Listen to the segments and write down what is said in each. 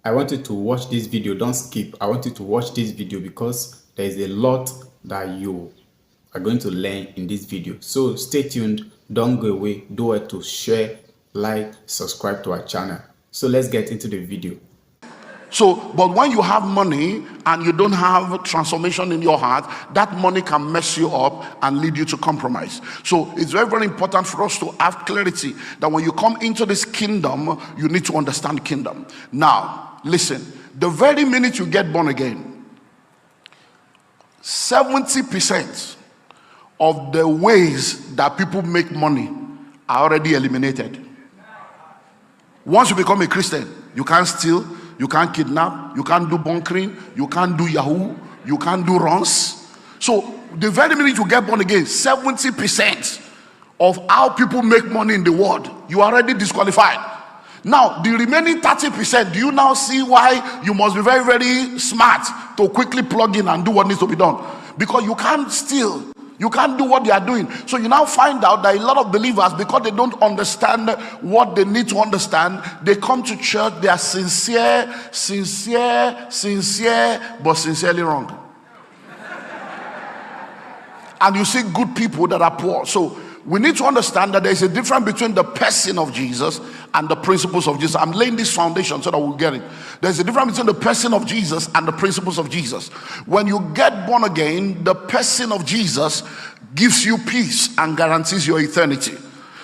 I want you to watch this video. Don't skip. I want you to watch this video because there is a lot that you are going to learn in this video. So stay tuned. Don't go away. Do it to share, like, subscribe to our channel. So let's get into the video. So, but when you have money and you don't have transformation in your heart, that money can mess you up and lead you to compromise. So it's very, very important for us to have clarity that when you come into this kingdom, you need to understand kingdom. Now, listen, the very minute you get born again, 70% of the ways that people make money are already eliminated. Once you become a Christian, you can't steal, you can't kidnap, you can't do bunkering, you can't do Yahoo, you can't do runs. So the very minute you get born again, 70% of how people make money in the world, you are already disqualified. Now, the remaining 30%, do you now see why you must be very, very smart to quickly plug in and do what needs to be done? Because you can't steal. You can't do what they are doing. So you now find out that a lot of believers, because they don't understand what they need to understand, they come to church, they are sincere, but sincerely wrong. And you see good people that are poor. So we need to understand that there is a difference between the person of Jesus and the principles of Jesus. I'm laying this foundation so that we'll get it. There's a difference between the person of Jesus and the principles of Jesus. When you get born again, the person of Jesus gives you peace and guarantees your eternity.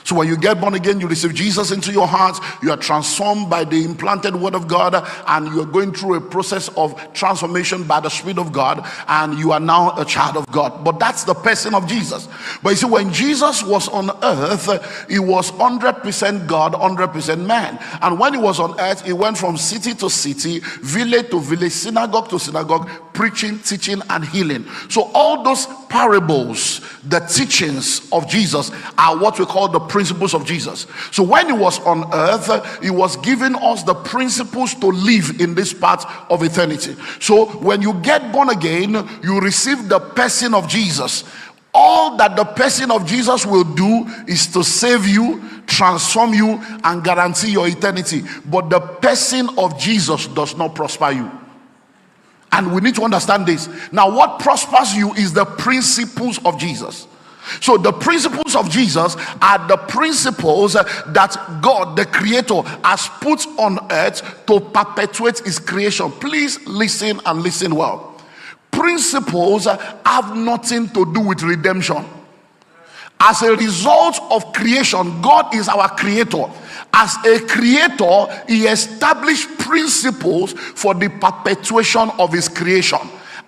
So when you get born again, you receive Jesus into your heart, you are transformed by the implanted word of God, and you are going through a process of transformation by the Spirit of God, and you are now a child of God. But that's the person of Jesus. But you see, when Jesus was on earth, he was 100% God, 100% man. And when he was on earth, he went from city to city, village to village, synagogue to synagogue, preaching, teaching, and healing. So all those parables, the teachings of Jesus, are what we call the principles of Jesus. So when he was on earth, he was giving us the principles to live in this part of eternity. So when you get born again, you receive the person of Jesus. All that the person of Jesus will do is to save you, transform you, and guarantee your eternity. But the person of Jesus does not prosper you. And we need to understand this. Now, what prospers you is the principles of Jesus. So the principles of Jesus are the principles that God, the Creator, has put on earth to perpetuate his creation. Please listen and listen well. Principles have nothing to do with redemption. As a result of creation, God is our creator. As a creator, he established principles for the perpetuation of his creation.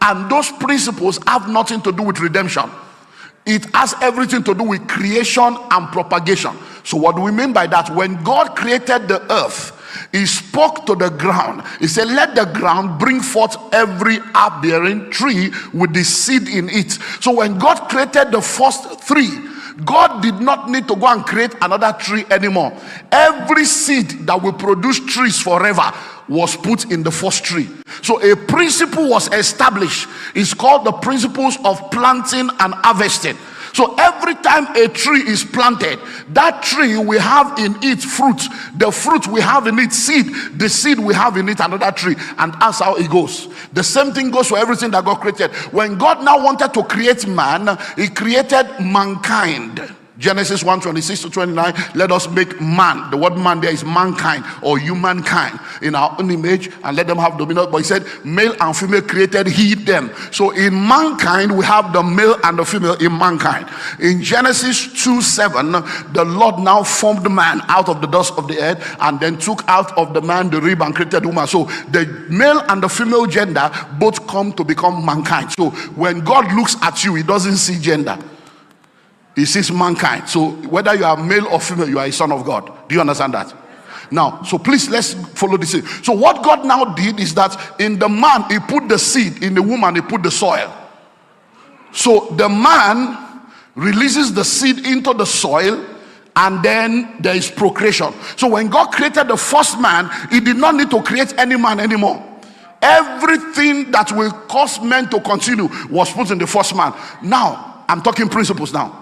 And those principles have nothing to do with redemption. It has everything to do with creation and propagation. So what do we mean by that? When God created the earth, he spoke to the ground. He said, let the ground bring forth every herb-bearing tree with the seed in it. So when God created the first three, God did not need to go and create another tree anymore. Every seed that will produce trees forever was put in the first tree. So a principle was established. It's called the principles of planting and harvesting. So every time a tree is planted, that tree will have in it fruit. The fruit will have in it seed. The seed will have in it another tree. And that's how it goes. The same thing goes for everything that God created. When God now wanted to create man, he created mankind. Genesis 1:26-29, let us make man. The word man there is mankind or humankind in our own image, and let them have dominion. But he said male and female created he them. So in mankind we have the male and the female in mankind. In Genesis 2:7, the Lord now formed man out of the dust of the earth, and then took out of the man the rib and created woman. So the male and the female gender both come to become mankind. So when God looks at you, he doesn't see gender. He sees mankind. So whether you are male or female, you are a son of God. Do you understand that? Now, so please let's follow this. So what God now did is that in the man, he put the seed. In the woman, he put the soil. So the man releases the seed into the soil, and then there is procreation. So when God created the first man, he did not need to create any man anymore. Everything that will cause men to continue was put in the first man. Now, I'm talking principles now.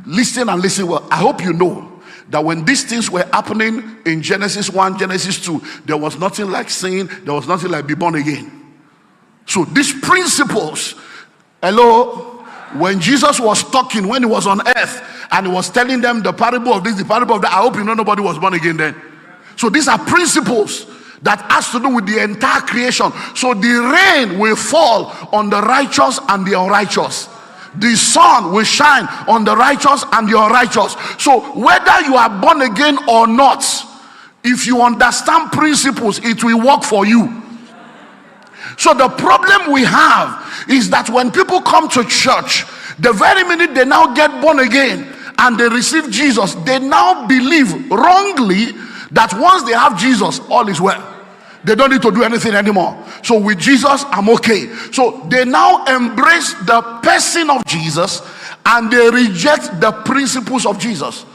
Listen and listen well. I hope you know that when these things were happening in Genesis 1, Genesis 2, there was nothing like sin, there was nothing like be born again. So these principles, hello, when Jesus was talking, when he was on earth, and he was telling them the parable of this, the parable of that, I hope you know nobody was born again then. So these are principles that has to do with the entire creation. So the rain will fall on the righteous and the unrighteous. The sun will shine on the righteous and the unrighteous. So whether you are born again or not, if you understand principles, it will work for you. So the problem we have is that when people come to church, the very minute they now get born again and they receive Jesus, they now believe wrongly that once they have Jesus, all is well. They don't need to do anything anymore. So with Jesus, I'm okay. So they now embrace the person of Jesus and they reject the principles of Jesus.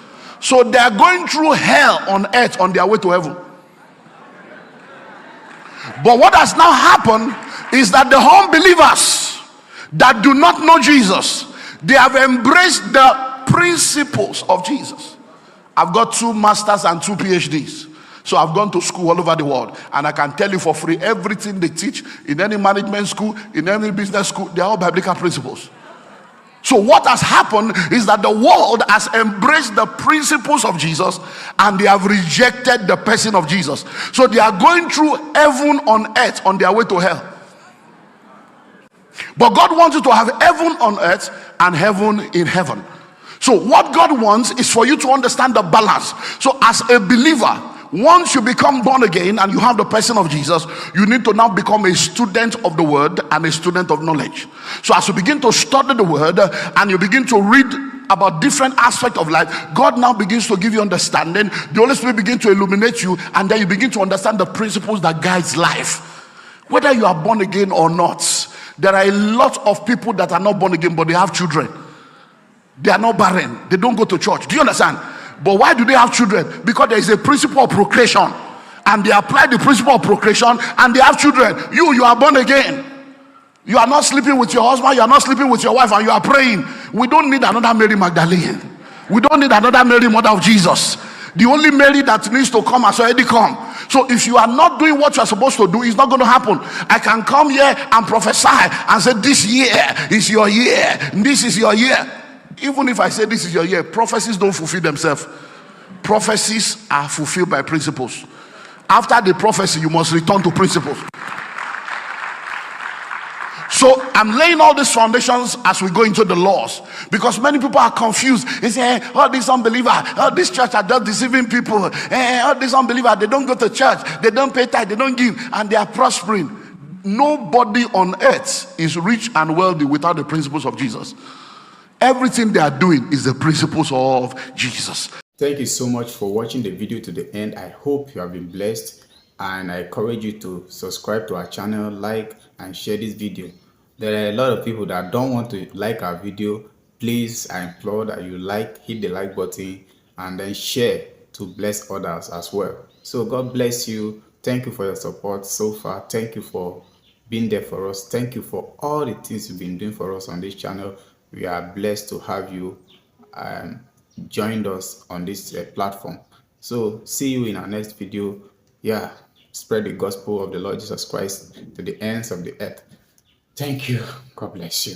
So they are going through hell on earth on their way to heaven. But what has now happened is that the unbelievers that do not know Jesus, they have embraced the principles of Jesus. I've got 2 masters and 2 PhDs. So I've gone to school all over the world, and I can tell you for free, everything they teach in any management school, in any business school, they are all biblical principles. So what has happened is that the world has embraced the principles of Jesus and they have rejected the person of Jesus. So they are going through heaven on earth on their way to hell. But God wants you to have heaven on earth and heaven in heaven. So what God wants is for you to understand the balance. So as a believer, once you become born again and you have the person of Jesus, you need to now become a student of the word and a student of knowledge. So as you begin to study the word and you begin to read about different aspects of life, God now begins to give you understanding. The Holy Spirit begins to illuminate you, and then you begin to understand the principles that guides life. Whether you are born again or not, there are a lot of people that are not born again, but they have children. They are not barren. They don't go to church. Do you understand? But why do they have children? Because there is a principle of procreation, and they apply the principle of procreation and they have children. You are born again. You are not sleeping with your husband, you are not sleeping with your wife, and you are praying. We don't need another Mary Magdalene. We don't need another Mary, mother of Jesus. The only Mary that needs to come has already come. So if you are not doing what you are supposed to do, it's not going to happen. I can come here and prophesy and say, this year is your year, this is your year. Even if I say this is your year, prophecies don't fulfill themselves. Prophecies are fulfilled by principles. After the prophecy, you must return to principles. So I'm laying all these foundations as we go into the laws, because many people are confused. They say, oh, this unbeliever, oh, this church are just deceiving people. Oh, this unbeliever, they don't go to church, they don't pay tithe, they don't give, and they are prospering. Nobody on earth is rich and wealthy without the principles of Jesus. Everything they are doing is the principles of Jesus. Thank you so much for watching the video to the end. I hope you have been blessed, and I encourage you to subscribe to our channel, like and share this video. There are a lot of people that don't want to like our video. Please, I implore that you hit the like button and then share to bless others as well. So God bless you. Thank you for your support so far. Thank you for being there for us. Thank you for all the things you've been doing for us on this channel. We are blessed to have you joined us on this platform. So see you in our next video. Yeah, spread the gospel of the Lord Jesus Christ to the ends of the earth. Thank you. God bless you.